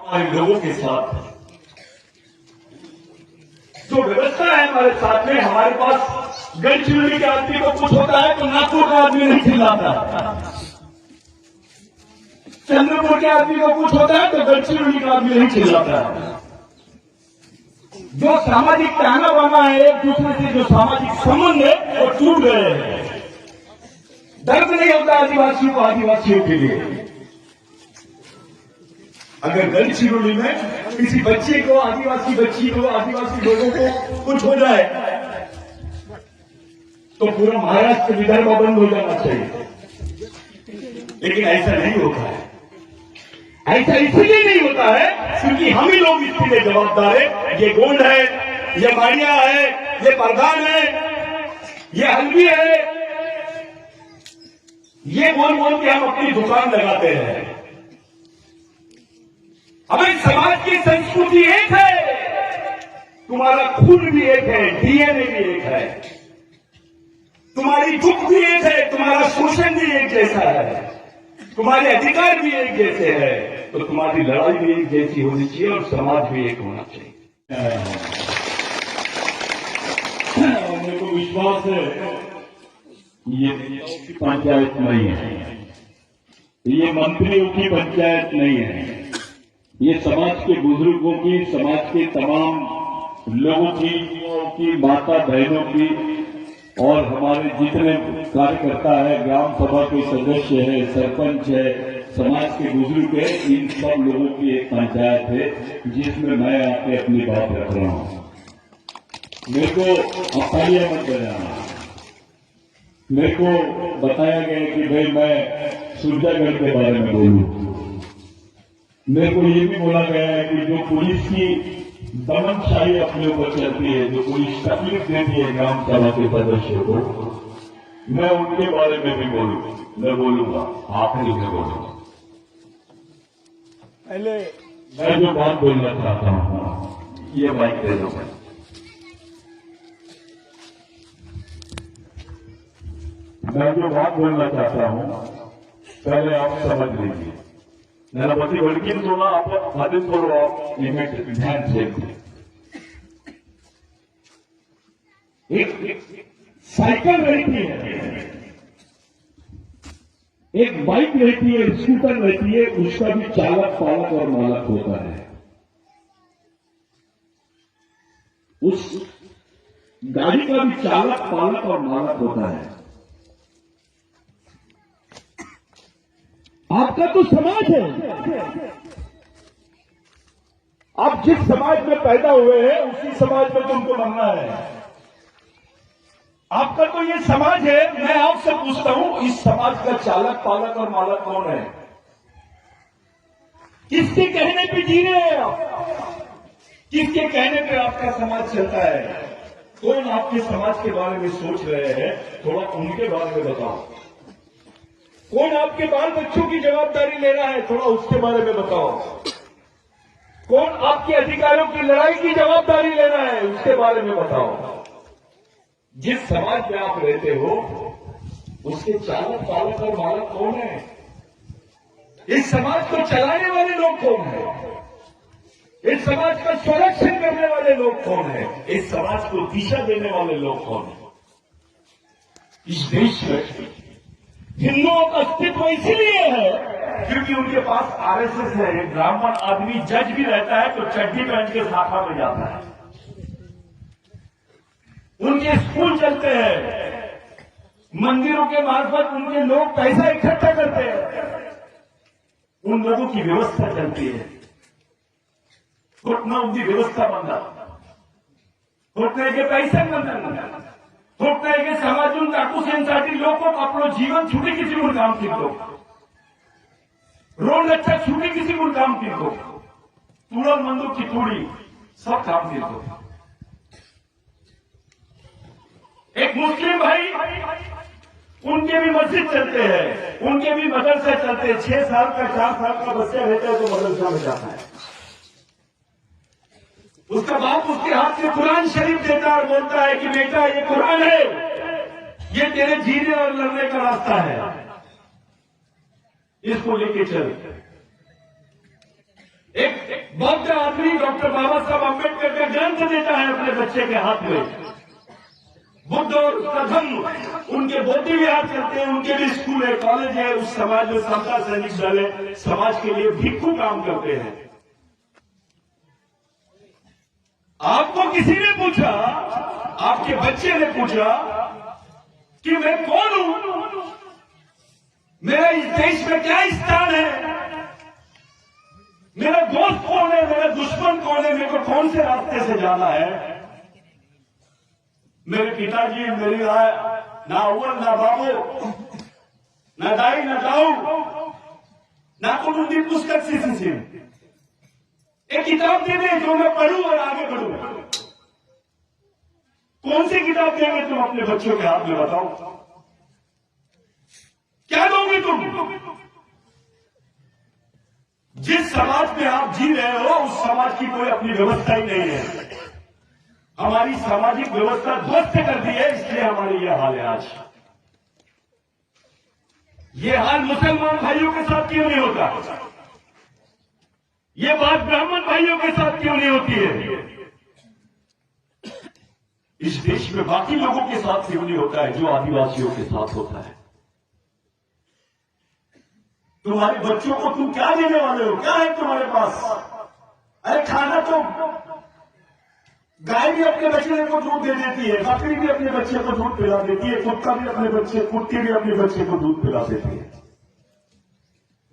हमारे लोगों के साथ जो व्यवस्था है हमारे साथ में, हमारे पास गढ़चिरौली के आदमी को कुछ होता है तो नागपुर का आदमी नहीं चिल्लाता, चंद्रपुर के आदमी को कुछ होता है तो गढ़चिरौली का आदमी नहीं चिल्लाता। जो सामाजिक ताना बाना है, एक दूसरे से जो सामाजिक संबंध है वो टूट गए हैं। दर्द नहीं होता आदिवासियों को आदिवासियों के लिए। अगर गढ़चिरौली में किसी बच्चे को, आदिवासी बच्ची को, आदिवासी लोगों को कुछ हो जाए तो पूरा महाराष्ट्र विदर्भ बंद हो जाना चाहिए, लेकिन ऐसा नहीं होता है। ऐसा इसलिए नहीं होता है क्योंकि हम ही लोग इसके लिए जवाबदार है। ये गोंड है, ये माड़िया है, ये प्रधान है, ये हल्दी है, ये बोल बोल के हम अपनी दुकान लगाते हैं। हमें समाज की संस्कृति एक है, तुम्हारा खून भी एक है, डीएनए भी एक है, तुम्हारी दुख भी एक है, तुम्हारा शोषण भी एक जैसा है, तुम्हारे अधिकार भी एक जैसे है, तो तुम्हारी लड़ाई भी एक जैसी होनी चाहिए और समाज भी एक होना चाहिए। मेरे को विश्वास है ये पंचायत नहीं है, ये मंत्रियों की पंचायत नहीं है, ये समाज के बुजुर्गों की, समाज के तमाम लोगों की माता बहनों की और हमारे जितने कार्यकर्ता है, ग्राम सभा के सदस्य है, सरपंच है, समाज के बुजुर्ग है, इन सब लोगों की एक पंचायत है जिसमें मैं आके अपनी बात रख रहा हूं। मेरे को अपालिया मत बनाना। मेरे को बताया गया कि भाई मैं सूरजागढ़ के बारे में बोलूं। मेरे को ये भी बोला गया है कि जो पुलिस की दमनशाही अपने ऊपर चलती है, जो पुलिस तकलीफ देती है ग्राम सभा के सदस्यों को, मैं उनके बारे में भी मैं बोलूंगा, आखिरी में बोलूंगा। पहले मैं जो बात बोलना चाहता हूं, ये बाइक दे दो। मैं जो बात बोलना चाहता हूं पहले आप समझ लीजिए। मेरा पति बड़की सोना आप आदित्य थोड़ा लिमिट ध्यान से। एक साइकिल रहती है, एक बाइक रहती है, स्कूटर रहती है, उसका भी चालक, पालक और मालक होता है। उस गाड़ी का भी चालक, पालक और मालक होता है। आपका तो समाज है, आप जिस समाज में पैदा हुए हैं उसी समाज में तुमको बनना है। आपका तो ये समाज है। मैं आपसे पूछता हूं, इस समाज का चालक, पालक और मालक कौन है? किसके कहने पे जी रहे हैं आप? किसके कहने पे आपका समाज चलता है? कौन आपके समाज के बारे में सोच रहे हैं? थोड़ा उनके बारे में बताओ। कौन आपके बाल बच्चों की जवाबदारी ले रहा है? थोड़ा उसके बारे में बताओ। कौन आपके अधिकारों की लड़ाई की जवाबदारी ले रहा है? उसके बारे में बताओ। जिस समाज में आप रहते हो उसके चालक, पालक और मालक कौन है? इस समाज को चलाने वाले लोग कौन है? इस समाज का संरक्षण करने वाले लोग कौन है? इस समाज को दिशा देने वाले लोग कौन है? इस देश में हिंदुओं का अस्तित्व इसीलिए है क्योंकि उनके पास आरएसएस है। एक ब्राह्मण आदमी जज भी रहता है तो चड्डी पहन के शाखा में जाता है। उनके स्कूल चलते हैं, मंदिरों के मार्फत उनके लोग पैसा इकट्ठा करते हैं, उन लोगों की व्यवस्था चलती है। घुटना उनकी व्यवस्था बनता, घुटने के पैसे बनता, घुटने के समाजून टाकूसेंसाठी लोग आपलं जीवन छुटी किसी गुण काम करतो, रोड अच्छा छुटी किसी गुण काम करतो, तुरंत मंदू की थोड़ी सब काम करतो। एक मुस्लिम भाई, उनके भी मस्जिद चलते हैं, उनके भी मदरसे चलते हैं। 6 साल का 4 साल का बच्चा रहता है तो मदरसा में जाता है। उसका बाप उसके हाथ में कुरान शरीफ देता है और बोलता है कि बेटा ये कुरान है, ये तेरे जीने और लड़ने का रास्ता है, इसको लेके चल। एक आदमी डॉक्टर बाबा साहब अम्बेडकर का ग्रंथ देता है अपने बच्चे के हाथ में, बुद्ध और उसका धर्म, उनके बोते भी याद करते हैं, उनके भी स्कूल है, कॉलेज है, उस समाज में समता सैनिक दल है, समाज के लिए भिक्षु काम करते हैं। आपको किसी ने पूछा, आपके बच्चे ने पूछा कि मैं कौन हूं, मेरा इस देश में क्या स्थान है, मेरा दोस्त कौन है, मेरा दुश्मन कौन है, मेरे को कौन से रास्ते से जाना है? मेरे पिताजी मेरी राय ना अव्वल ना बाबू ना दाई ना दाऊ ना कोई भी पुस्तक से एक किताब दे दे जो मैं पढ़ूं और आगे बढ़ूं। कौन सी किताब देंगे तुम अपने बच्चों के हाथ में, बताओ क्या दोगे तुम? जिस समाज में आप जी रहे हो उस समाज की कोई अपनी व्यवस्था ही नहीं है। हमारी सामाजिक व्यवस्था ध्वस्त कर दी है, इसलिए हमारी यह हाल है आज। ये हाल मुसलमान भाइयों के साथ क्यों नहीं होता? ये बात ब्राह्मण भाइयों के साथ क्यों नहीं होती है? इस देश में बाकी लोगों के साथ क्यों नहीं होता है जो आदिवासियों के साथ होता है? तुम्हारे बच्चों को तुम क्या देने वाले हो? क्या है तुम्हारे पास? अरे खाना तो गाय भी अपने बच्चे को दूध दे देती है, बकरी भी अपने बच्चे को दूध पिला देती है, कुत्ता भी अपने बच्चे, कुत्ती भी अपने बच्चे को दूध पिला देती है।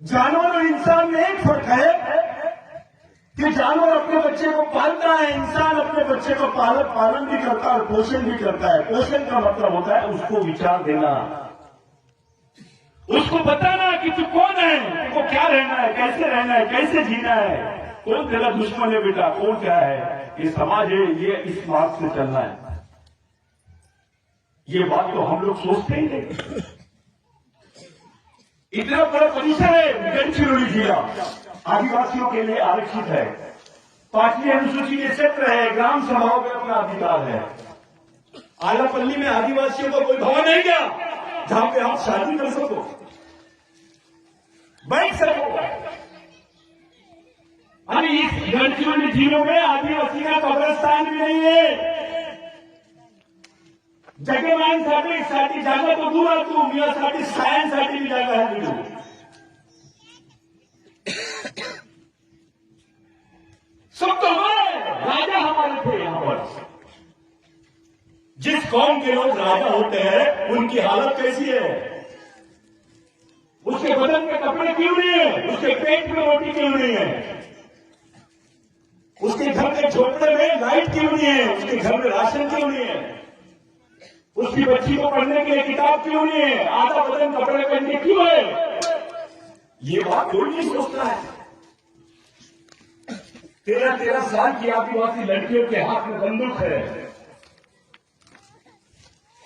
जानवर और इंसान में एक फर्क है कि जानवर अपने बच्चे को पालता है, इंसान अपने बच्चे को पालन भी करता है, पोषण भी करता है। पोषण का मतलब होता है उसको विचार देना, उसको बताना कि तू कौन है, तुमको क्या रहना है, कैसे रहना है, कैसे जीना है, कौन तेरा दुश्मन है बेटा, कौन क्या है, ये समाज है, ये इस मार्ग से चलना है। ये बात तो हम लोग सोचते ही नहीं। इतना बड़ा परिसर है गढ़चिरौली जिला, आदिवासियों के लिए आरक्षित है, 5वीं अनुसूची के क्षेत्र है, ग्राम सभाओं में अपना अधिकार है। आलापल्ली में आदिवासियों का कोई भवन है क्या जहां पे आप शादी कर सको, बैठ सको? अरे इस गढ़चिरौली जिलों में आदिवासी का कब्रिस्तान भी नहीं है। जगेमानसाठी जागा तो दूर तू मियासाठी सायंसाठी भी जागा है नहीं। सब तो हमारे राजा हमारे थे यहां पर। जिस कौम के लोग राजा होते हैं उनकी हालत कैसी है? उसके बदन में कपड़े क्यों नहीं है? उसके पेट में रोटी क्यों नहीं है? उसके घर के झोपड़े में लाइट क्यों नहीं है? उसके घर में राशन क्यों नहीं है? उसकी बच्ची को पढ़ने के लिए किताब क्यों नहीं है? आधा बदन कपड़े पहनने क्यों है? ये बात कोई नहीं सोचता है। 13-13 साल की आदिवासी लड़कियों के हाथ में बंदूक है।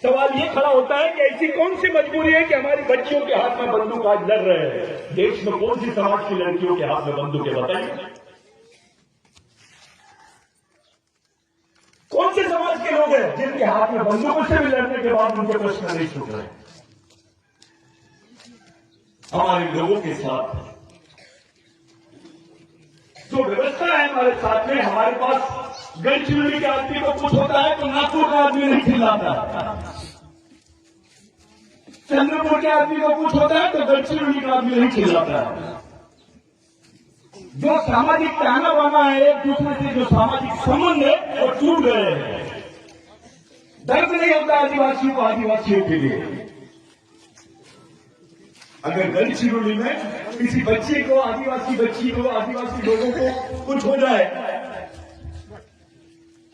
सवाल ये खड़ा होता है कि ऐसी कौन सी मजबूरी है कि हमारी बच्चियों के हाथ में बंदूक आज लड़ रहे हैं? देश में कौन सी समाज की लड़कियों के हाथ में बंदूक है, बताइए? कौन से समाज के लोग हैं जिनके हाथ में बंदूकों से भी लड़ने के बाद उनके प्रश्न नहीं छूट रहे? हमारे लोगों के साथ जो व्यवस्था है हमारे साथ में, हमारे पास गढ़चिरौली के आदमी को कुछ होता है तो नागपुर का आदमी नहीं चिल्लाता, चंद्रपुर के आदमी को कुछ होता है तो गढ़चिरौली का आदमी नहीं चिल्लाता। जो सामाजिक ताना बाना है, एक दूसरे से जो सामाजिक संबंध है वो टूट गए हैं। दर्द नहीं होता आदिवासियों को आदिवासियों के लिए। अगर गढ़चिरौली में किसी बच्चे को, आदिवासी बच्ची को, आदिवासी लोगों को कुछ हो जाए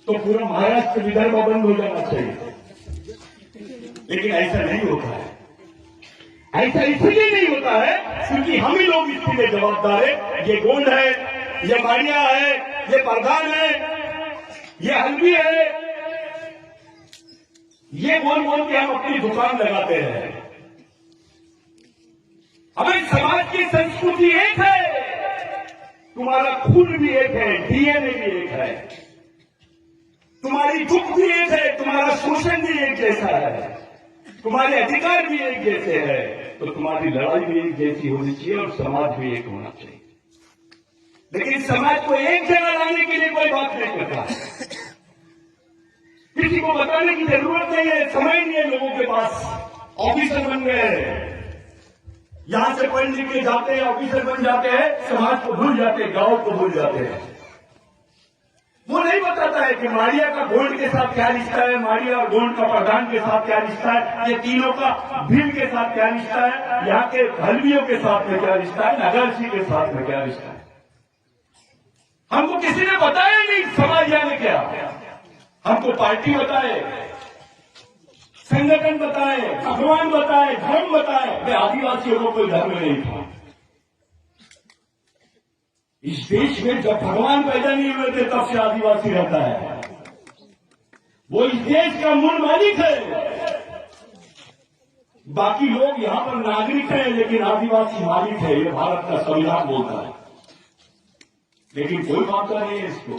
तो पूरा महाराष्ट्र विदर्भ बंद हो जाना चाहिए, लेकिन ऐसा नहीं होता है। ऐसा इसलिए नहीं होता है क्योंकि हम ही लोग इसके लिए जवाबदार है। ये गोंड है, ये माड़िया है, ये प्रधान है, ये हल्दी है, ये बोल बोल के हम अपनी दुकान लगाते हैं। हमें समाज की संस्कृति एक है, तुम्हारा खून भी एक है, डीएनए भी एक है, तुम्हारी दुख भी एक है, तुम्हारा शोषण भी एक जैसा है, तुम्हारे अधिकार भी एक जैसे है, तो तुम्हारी लड़ाई भी एक जैसी होनी चाहिए और समाज भी एक होना चाहिए। लेकिन समाज को एक जगह लाने के लिए कोई बात नहीं करता, किसी को बताने की जरूरत नहीं है, समय नहीं है लोगों के पास। ऑफिसर बन गए हैं, यहां से पढ़ लिख के जाते हैं, ऑफिसर बन जाते हैं, समाज को भूल जाते हैं, गांव को भूल जाते हैं। वो नहीं बताता है कि मारिया का गोल्ड के साथ क्या रिश्ता है, मारिया और गोल्ड का प्रधान के साथ क्या रिश्ता है, ये तीनों का भील के साथ क्या रिश्ता है, यहाँ के हलवियों के साथ में क्या रिश्ता है, नगरसी के साथ में क्या रिश्ता है। हमको किसी ने बताया नहीं समाज यानी क्या। हमको पार्टी बताए, संगठन बताए, भगवान बताए, धर्म बताए, वे आदिवासियों को कोई धर्म नहीं था। इस देश में जब भगवान पैदा नहीं हुए थे तब से आदिवासी रहता है। वो इस देश का मूल मालिक है। बाकी लोग यहां पर नागरिक हैं, लेकिन आदिवासी मालिक है, ये भारत का संविधान बोलता है। लेकिन कोई मानता नहीं है इसको।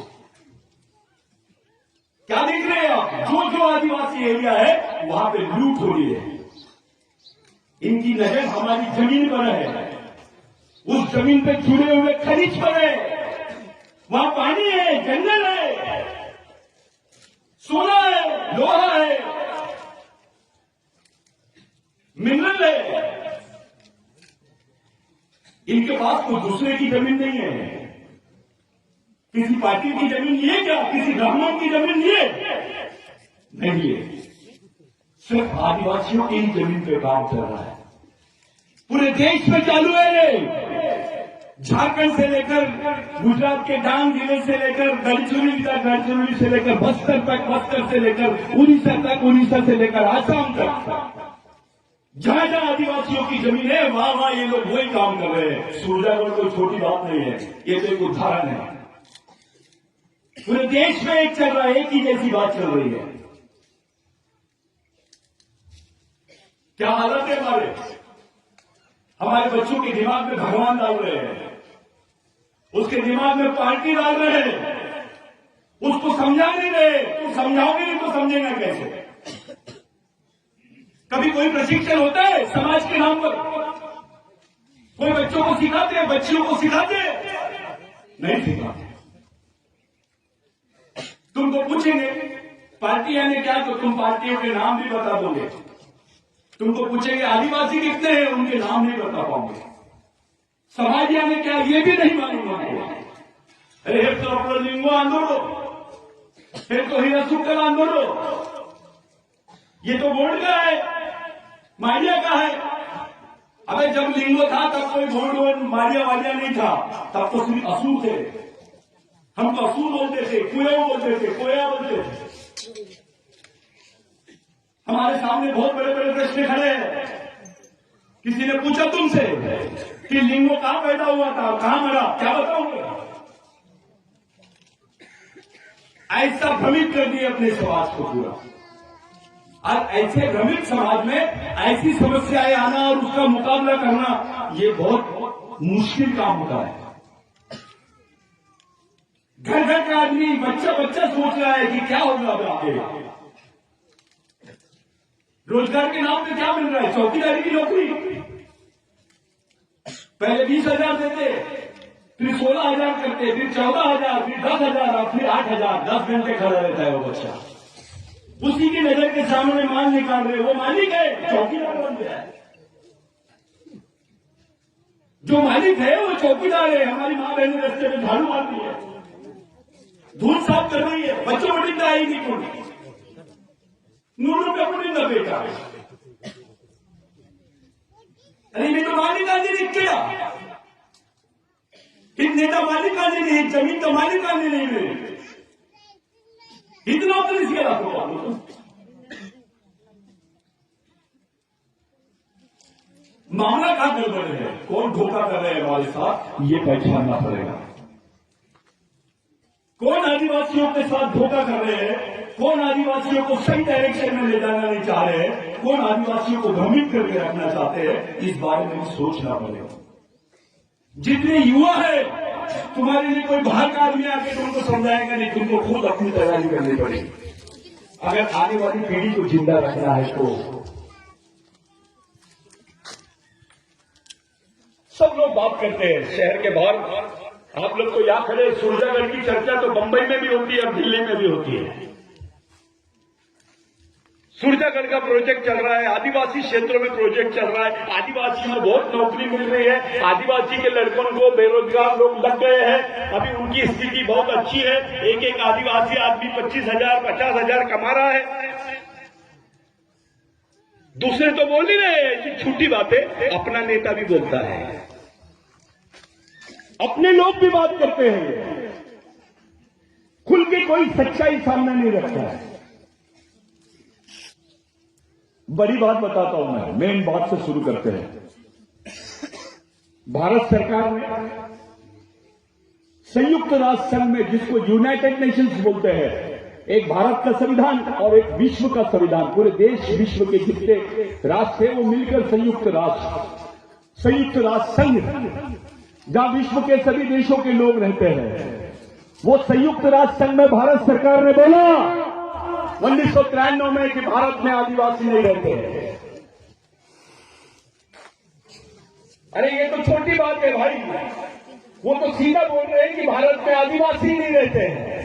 क्या देख रहे हैं आप? जो जो आदिवासी एरिया है वहां पे लूट हो रही है। इनकी नजर हमारी जमीन पर है, उस जमीन पे जुड़े हुए खनिज पर है। वहां पानी है, जंगल है, सोना है, लोहा है, मिनरल है। इनके पास कोई दूसरे की जमीन नहीं है। किसी पार्टी की जमीन लिए क्या? किसी ब्राह्मण की जमीन लिए नहीं लिए। सिर्फ आदिवासियों की ही जमीन पे काम चल रहा है। पूरे देश में चालू है। झारखंड से लेकर गुजरात के डांग जिले से लेकर गढ़चिरौली तक, गढ़चिरौली से लेकर बस्तर तक, बस्तर से लेकर उड़ीसा तक, उड़ीसा से लेकर आसाम तक, जहां जहां आदिवासियों की जमीन है वहां वहां ये लोग वही काम कर रहे हैं। सूरजागढ़ कोई छोटी बात नहीं है, ये तो एक उदाहरण है। पूरे देश में एक चल रहा है, एक ही जैसी बात चल रही है। क्या हालत है हमारे बच्चों के दिमाग में भगवान डाल रहे हैं, उसके दिमाग में पार्टी डाल रहे हैं, उसको समझा नहीं रहे। तो समझाओगे नहीं तो समझेगा कैसे? कभी कोई प्रशिक्षण होता है समाज के नाम पर? कोई बच्चों को सिखाते हैं, बच्चियों को सिखाते हैं? नहीं सिखाते। तुमको पूछेंगे पार्टी यानी क्या, तो तुम पार्टियों के नाम भी बता दोगे। तुमको पूछेंगे आदिवासी कितने हैं, उनके नाम नहीं बता पाओगे। समाज यानी क्या, ये भी नहीं मालूम आपको। अरे हे तो अपना लिंगो आंदोलो, फिर तो हीरा सुक्कल आंदोलो, ये तो बोर्ड का है, मारिया का है। अबे जब लिंगो था तब कोई बोर्ड मारिया वालिया नहीं था, तब तो सिर्फ असुर थे। हम तो असुर बोलते थे, कुएं बोलते थे, कोया बोलते थे। हमारे सामने बहुत बड़े बड़े प्रश्न खड़े हैं। किसी ने पूछा तुमसे कि लिंगो कहां पैदा हुआ था, कहां मरा, क्या बताओगे? ऐसा भ्रमित कर दिए अपने समाज को पूरा। और ऐसे भ्रमित समाज में ऐसी समस्याएं आना और उसका मुकाबला करना, ये बहुत मुश्किल काम होता है। घर घर का आदमी, बच्चा बच्चा सोच रहा है कि क्या होगा अब आगे। रोजगार के नाम पे क्या मिल रहा है? चौकीदारी की नौकरी। पहले 20,000 देते, फिर 16,000 करते, फिर 14,000, फिर 10,000, फिर 8,000। 10 घंटे खड़ा रहता है वो बच्चा, उसी की नजर के सामने माल निकाल रहे। वो मालिक है, चौकीदार बन गया है। जो मालिक है वो चौकीदार है। हमारी मां बहनें रस्ते में झाड़ू मार रही है, धूल साफ कर रही है, बच्चों को निंदा आई नहीं कोई। नूरू का पुलिंदा बेटा, अरे मैं तो मालिकानी नहीं किया, नेता मालिकानी नहीं, जमीन तो मालिकानी नहीं मिली, इतना पुलिस के आपको मामला कहां गड़बड़ है, कौन धोखा कर रहे हैं हमारे साथ, ये पहचानना पड़ेगा। कौन आदिवासियों के साथ धोखा कर रहे हैं, कौन आदिवासियों को सही डायरेक्शन में ले जाना नहीं चाह रहे हैं, कौन आदिवासियों को भ्रमित करके रखना चाहते हैं, इस बारे में सोचना पड़ेगा। जितने युवा है, तुम्हारे लिए कोई बाहर का आदमी आके तुमको समझाएगा नहीं, तुमको खुद अपनी तैयारी करनी पड़ेगी अगर आने वाली पीढ़ी को जिंदा रखना है तो। सब लोग बात करते हैं शहर के बाहर आप लोग तो यहाँ खड़े, सूरजागढ़ की चर्चा तो बंबई में भी होती है और दिल्ली में भी होती है। सूरजागढ़ का प्रोजेक्ट चल रहा है, आदिवासी क्षेत्रों में प्रोजेक्ट चल रहा है, आदिवासी में बहुत नौकरी मिल रही है, आदिवासी के लड़कों को बेरोजगार लोग लग गए हैं, अभी उनकी स्थिति बहुत अच्छी है। एक एक आदिवासी आदमी 25,000 50,000 कमा रहा है। दूसरे तो बोल ही रहे हैं ऐसी छोटी बातें, अपना नेता भी बोलता है, अपने लोग भी बात करते हैं, खुल के कोई सच्चाई सामने नहीं रखता है। बड़ी बात बताता हूं मैं, मेन बात से शुरू करते हैं। भारत सरकार ने संयुक्त राष्ट्र संघ में, जिसको यूनाइटेड नेशंस बोलते हैं, एक भारत का संविधान और एक विश्व का संविधान, पूरे देश विश्व के जितने राष्ट्र थे वो मिलकर संयुक्त राष्ट्र संघ, जहां विश्व के सभी देशों के लोग रहते हैं, वो संयुक्त राष्ट्र संघ में भारत सरकार ने बोला 1993 में कि भारत में आदिवासी नहीं रहते। अरे ये तो छोटी बात है भाई, वो तो सीधा बोल रहे हैं कि भारत में आदिवासी नहीं रहते हैं।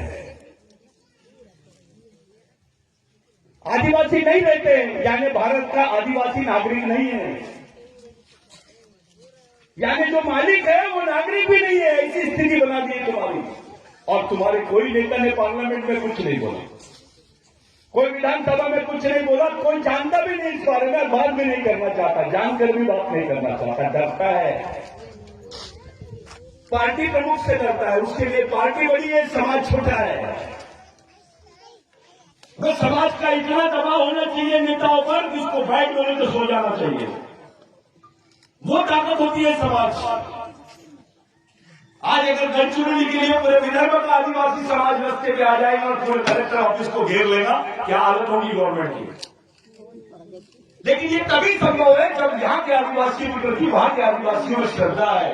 आदिवासी नहीं रहते हैं यानी भारत का आदिवासी नागरिक नहीं है, यानी जो मालिक है वो नागरिक भी नहीं है। ऐसी स्थिति बना दी है तुम्हारी, और तुम्हारे कोई नेता ने पार्लियामेंट में कुछ नहीं बोला, कोई विधानसभा में कुछ नहीं बोला, कोई जानता भी नहीं इस बारे में, बात भी नहीं करना चाहता, जानकर भी बात नहीं करना चाहता, डरता है, पार्टी प्रमुख से डरता है। उसके लिए पार्टी बड़ी है, समाज छोटा है। तो समाज का इतना दबाव होना चाहिए नेताओं पर कि उसको बैठ बोले तो सो जाना चाहिए, वो ताकत होती है समाज। आज अगर गढ़चिरौली के लिए पूरे विदर्भ का आदिवासी समाज रस्ते पे आ जाएगा और पूरे कलेक्टर ऑफिस को घेर लेगा, क्या हालत होगी गवर्नमेंट की। लेकिन ये तभी संभव है जब यहाँ के आदिवासियों के प्रति वहां के आदिवासियों में श्रद्धा है,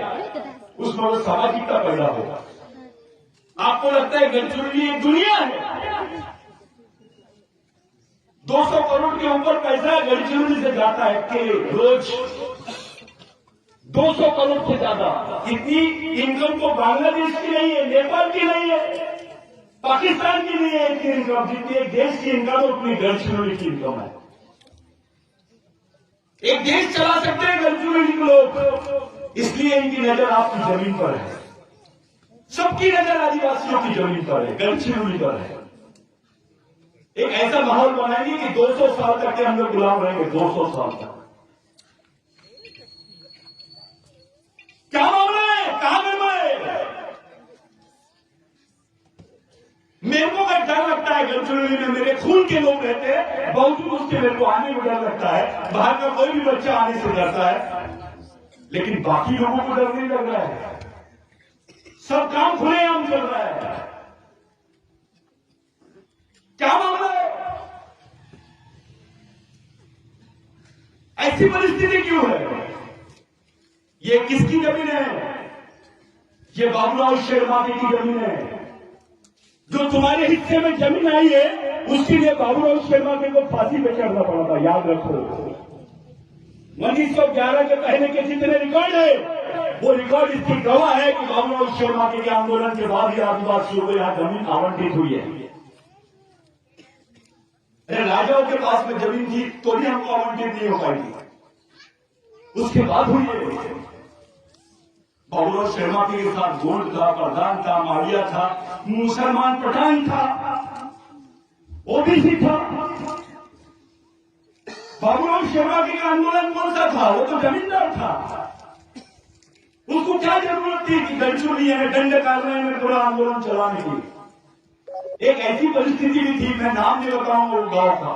उसमें वो सामाजिकता पैदा होगा। आपको लगता है गढ़चिरौली एक दुनिया है, 200 करोड़ के ऊपर पैसा गढ़चिरौली से जाता है कि रोज 200 करोड़ से ज्यादा। इतनी इनकम तो बांग्लादेश की नहीं है, नेपाल की नहीं है, पाकिस्तान की नहीं है इतनी इनकम, जितनी एक देश की इनकम है उतनी गढ़चिरौली की इनकम है। एक देश चला सकते हैं गढ़चिरौली के लोग, इसलिए इनकी नजर आपकी जमीन पर है, सबकी नजर आदिवासियों की जमीन पर है, गढ़चिरौली पर है। एक ऐसा माहौल बनाएंगे कि 200 साल तक के हम लोग गुलाम रहेंगे, 200 साल तक। क्या मामला है, कहां गड़बड़ है? मेरे को का डर लगता है, गढ़चिरौली में मेरे खून के लोग रहते हैं, बावजूद उसके मेरे को आने में डर लगता है। बाहर का कोई भी बच्चा आने से डरता है, लेकिन बाकी लोगों को डर नहीं लग रहा है, सब काम खुलेआम चल रहा है। क्या मामला है? ऐसी परिस्थिति क्यों है? ये किसकी जमीन है? ये बाबूराव शेरमाती की जमीन है। जो तुम्हारे हिस्से में जमीन आई है, उसके लिए बाबूराव शेरमाती को फांसी पे चढ़ना पड़ा था, याद रखो। 1911 के पहले के जितने रिकॉर्ड है, वो रिकॉर्ड इसकी गवाह है कि बाबूराव शेरमाती के आंदोलन के बाद ही आदिवासियों को यहां जमीन आवंटित हुई है। राजाओं के पास में जमीन थी तो भी हमको आवंटित नहीं हो पाएगी, उसके बाद हुई है। बाबूराव शेरमाती के साथ गोंड था, प्रधान था, मालिया था, मुसलमान पठान था, ओबीसी था। बाबूराव शेरमाती का आंदोलन कौन सा था? वो तो जमींदार था। उसको क्या जरूरत थी कि गढ़चिरौली में दंड कार्यालय में पूरा आंदोलन चलाने की? एक ऐसी परिस्थिति भी थी, मैं नाम नहीं बताऊंगा, वो गांव था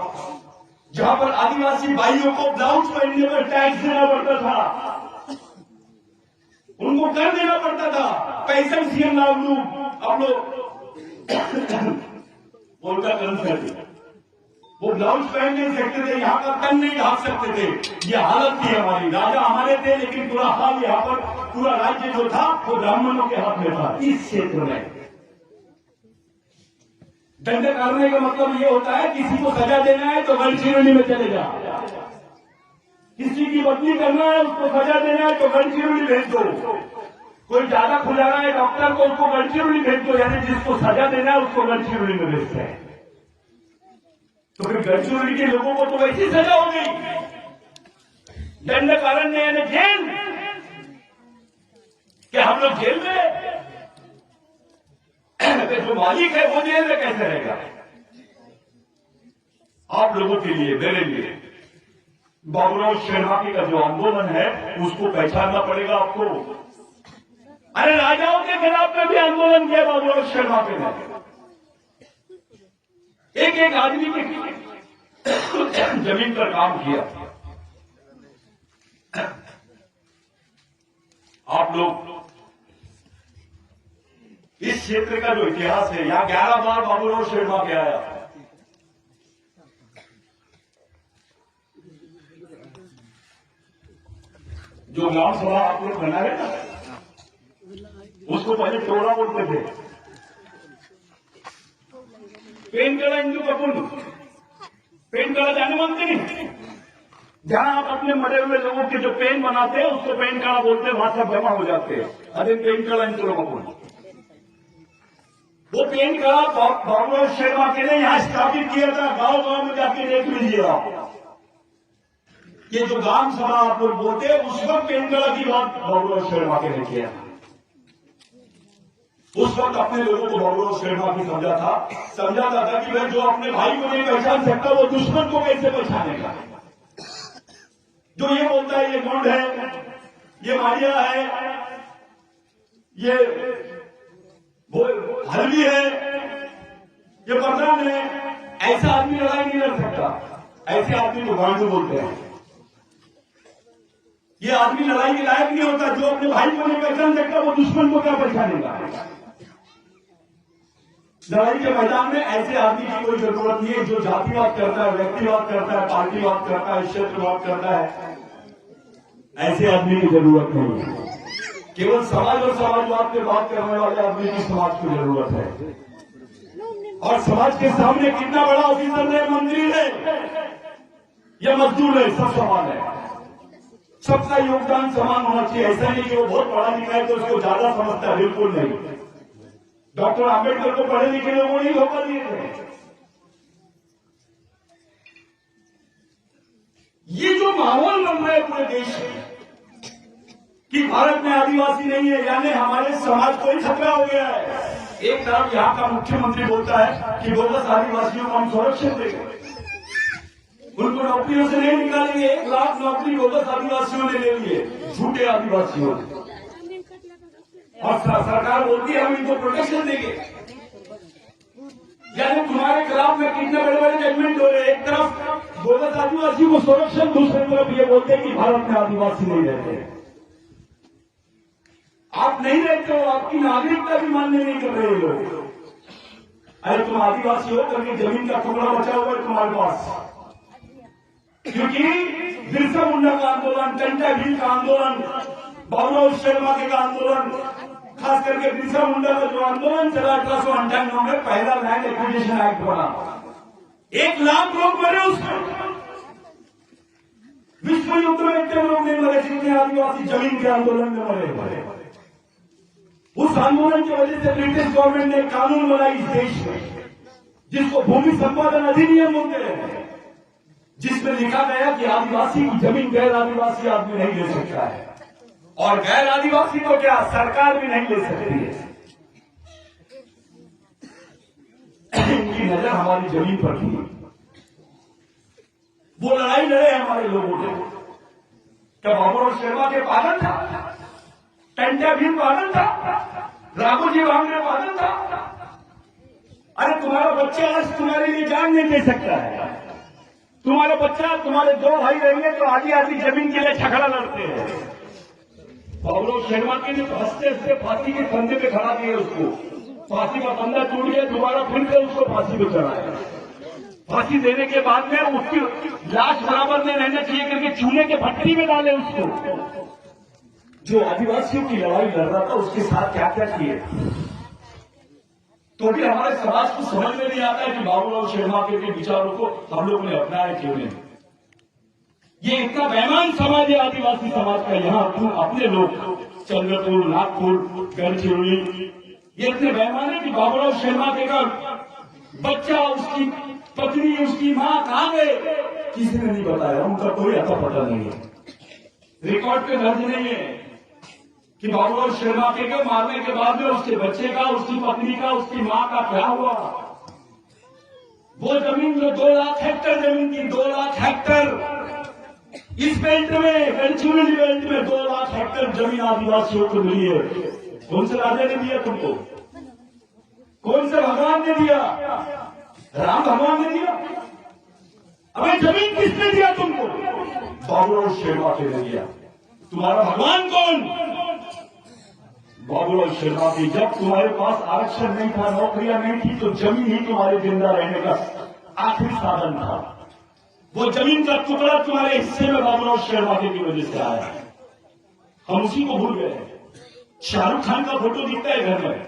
जहां पर आदिवासी भाइयों को ब्लाउज पहनने पर टैक्स देना पड़ता था, उनको कर देना पड़ता था। पैसा सीएम नागलू आप लोग उनका कर्म कर दिया, वो ब्लाउज पहन नहीं सकते थे, यहाँ का तन नहीं ढाक सकते थे। ये हालत थी हमारी। राजा हमारे थे, लेकिन पूरा हाल यहाँ पर पूरा राज्य जो था वो ब्राह्मणों के हाथ में था। इस क्षेत्र में दंड करने का मतलब ये होता है किसी को सजा देना है तो गढ़चिरौली में चले जा, किसी की बदली करना है उसको सजा देना है तो गढ़चिरौली भेज दो, कोई ज्यादा खुला रहा है डॉक्टर को, उसको गढ़चिरौली भेज दो, यानी जिसको सजा देना है उसको गढ़चिरौली में भेजते हैं। तो फिर गढ़चिरौली के लोगों को तो वैसी सजा होगी, दंडकारण्य यानी जेल, कि हम लोग जेल में, जो मालिक है वो जेल में कैसे रहेगा? आप लोगों के लिए, मेरे लिए बाबूराव शर्माके का जो आंदोलन है उसको पहचानना पड़ेगा आपको। अरे राजाओं के खिलाफ में भी आंदोलन किया बाबूराव शर्माके ने, एक एक आदमी की जमीन पर काम किया। आप लोग इस क्षेत्र का जो इतिहास है, यहां 11 बार बाबूराव शर्माके आया। जो ग्राम सभा आप लोग बना रहे ना, उसको पहले टोला बोलते थे। पेनकड़ा इंदू कपूर, पेनकड़ा जाने मानते नहीं, जहां आप अपने मरे हुए लोगों के जो पेन बनाते हैं उसको पेनकड़ा बोलते हैं, वहां सब जमा हो जाते हैं। अरे पेनकड़ा इंदू कपूर, वो पेनकड़ा बाबूराव शर्माके ने यहां स्थापित किया था। गांव गांव में जाके देख लीजिए आप, ये जो ग्राम सभा आप लोग बोलते हैं, उस वक्त पेनकड़ा की बात बाबूराव शर्माके ने किया। उस वक्त अपने लोगों को बाबूराव शर्माके समझाता था कि भाई जो अपने भाई को नहीं पहचान सकता वो दुश्मन को कैसे पहचानेगा। जो ये बोलता है ये गौंड है, ये मारिया है, ये हल्दी है, ये प्रधान है, ऐसा आदमी लड़ाई नहीं लड़ सकता। ऐसे आदमी को गांडू बोलते हैं। ये आदमी लड़ाई के लायक नहीं होता। जो अपने भाई को नहीं पहचान सकता वो दुश्मन को क्या पहचानेगा। लड़ाई के मैदान में ऐसे आदमी की कोई जरूरत नहीं है जो जातिवाद करता है, व्यक्तिवाद करता है, पार्टीवाद करता है, क्षेत्रवाद करता है। ऐसे आदमी की जरूरत नहीं है। केवल समाज और समाजवाद पे बात करने वाले आदमी की समाज की जरूरत है। और समाज के सामने कितना बड़ा ऑफिसर है, मंत्री है या मजदूर है, सब समान है। सबका योगदान समान होना चाहिए। ऐसा नहीं कि वो बहुत पढ़ा लिखा है तो उसको ज्यादा समझता है, बिल्कुल नहीं। डॉक्टर आंबेडकर को पढ़े लिखे लोगों ने धोखा दिए थे। ये जो माहौल बन रहा है पूरे देश में कि भारत में आदिवासी नहीं है, यानी हमारे समाज को ही खतरा हो गया है। एक तरफ यहाँ का मुख्यमंत्री बोलता है कि बोगस आदिवासियों को हम संरक्षण देंगे, उनको नौकरियों से नहीं निकालेंगे। 1 लाख नौकरी बोगस आदिवासियों ने ले लिए, झूठे आदिवासियों ने। और सरकार बोलती है हम इनको प्रोटेक्शन देंगे। यानी तुम्हारे खिलाफ में कितने बड़े बड़े जजमेंट हो रहे हैं। एक तरफ बोगस आदिवासी को संरक्षण, दूसरी तरफ ये बोलते हैं कि भारत में आदिवासी नहीं रहते। आप नहीं रहते हो, आपकी नागरिकता भी मान्य नहीं कर रहे लोग। अरे तुम आदिवासी हो करके जमीन का टुकड़ा बचा हुआ है तुम्हारे पास, क्योंकि बिरसा मुंडा का आंदोलन, टंटा भील का आंदोलन, बाबूराव शर्माके का आंदोलन, खास करके बिरसा मुंडा का जो आंदोलन चला 1898 में, पहला लैंड एक्विजिशन एक्ट बना। 1 लाख लोग मरे उसमें। विश्व युद्ध में इतने लोग नहीं मरे जितने आदिवासी जमीन के आंदोलन में मरे। उस आंदोलन की वजह से ब्रिटिश गवर्नमेंट ने कानून बनाई इस देश में, जिसको भूमि संपादन अधिनियम बोलते हैं, जिसमें लिखा गया कि आदिवासी की जमीन गैर आदिवासी आदमी नहीं ले सकता है, और गैर आदिवासी को क्या सरकार भी नहीं ले सकती है। इनकी नजर हमारी जमीन पर थी। वो लड़ाई लड़े हमारे लोगों ने। क्या बाबूराव शर्माके पागल था? टंटा भील पागल था? राघोजी भांगरे पागल था? अरे तुम्हारा बच्चा आज तुम्हारे लिए जान नहीं दे सकता है। तुम्हारा बच्चा, तुम्हारे 2 भाई रहेंगे तो आधी आधी जमीन के लिए झगड़ा लड़ते हैं। बाबूराव शर्माके ने तो हंसते हंसते फांसी के फंदे पे खड़ा किया उसको। फांसी का फंदा टूट गया, दोबारा फिर से उसको फांसी पे चढ़ाया। फांसी देने के बाद में उसकी लाश बराबर में रहना चाहिए करके चूल्हे के भट्टी में डाले उसको। जो आदिवासियों की लड़ाई लड़ रहा था उसके साथ क्या क्या किए, तो भी हमारे समाज को समझ में नहीं आता है कि बाबूराव शर्माके के विचारों को हम लोगों ने अपनाया क्यों नहीं। ये इतना बेईमान समाज है आदिवासी समाज का। यहाँ अपने लोग चंद्रपुर, नागपुर, गढ़चिरौली, ये इतने बेईमान है कि बाबूराव शर्मा के घर बच्चा, उसकी पत्नी, उसकी मां कहां गए, किसी ने नहीं बताया, उनका कोई अता पता नहीं है। रिकॉर्ड पे दर्ज नहीं है कि बाबूराव शर्मा के घर मारने के बाद में उसके बच्चे का, उसकी पत्नी का, उसकी मां का क्या हुआ। वो जमीन जो 2 लाख हेक्टेयर जमीन थी, 2 लाख हेक्टेयर, इस बेल्ट में, गढ़चिरौली बेल्ट में 2 लाख हेक्टेयर जमीन आदिवासियों को मिली है। कौन से राजा ने दिया तुमको? कौन से भगवान ने दिया? राम भगवान ने दिया? अबे जमीन किसने दिया तुमको? बाबूराव शर्मा ने दिया। तुम्हारा भगवान कौन? बाबूराव शर्मा की। जब तुम्हारे पास आरक्षण नहीं था, नौकरियां नहीं थी, तो जमीन ही तुम्हारे जिंदा रहने का आखिरी साधन था। वो जमीन का टुकड़ा तुम्हारे हिस्से में बाबूराव शर्मा की वजह से आया। हम उसी को भूल गए। शाहरुख खान का फोटो दिखता है घर में,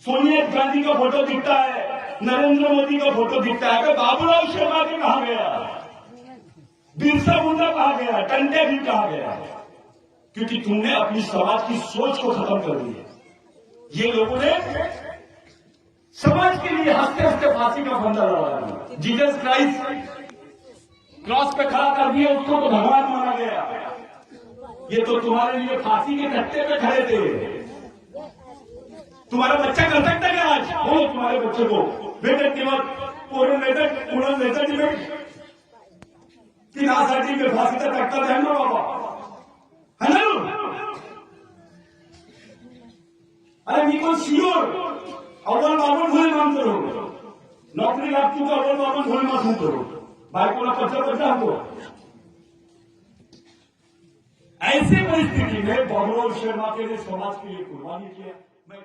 सोनिया गांधी का फोटो दिखता है, नरेंद्र मोदी का फोटो दिखता है। बाबूराव शर्मा के कहां गया? बिरसा मुंडा कहां गया? टंटे भी कहां गया? क्योंकि तुमने अपनी समाज की सोच को खत्म कर दिया। ये लोगों ने समाज के लिए हंसते हंसते फांसी का फंदा लगाया। जीसस क्राइस्ट क्रॉस पे खड़ा कर दिया, उसको तो भगवान माना गया। ये तो तुम्हारे लिए फांसी के कट्टे पे खड़े थे। तुम्हारा बच्चा कर सकता है आज? हो तुम्हारे बच्चे को बेटे किंवा पूर्ण नेताजी में की नासाठी में फांसीचा कट्टा द्या ना बाबा, है ना? अरे मी कोण शियोर अव्वल बाबून भूल मान करो, नौकरी लाग चुका अव्वल बाबून भूल मत करो, बायकोला पचा हमको। ऐसी परिस्थिति में बाबूराव शर्मा के लिए समाज के लिए कुर्बानी किया। मैं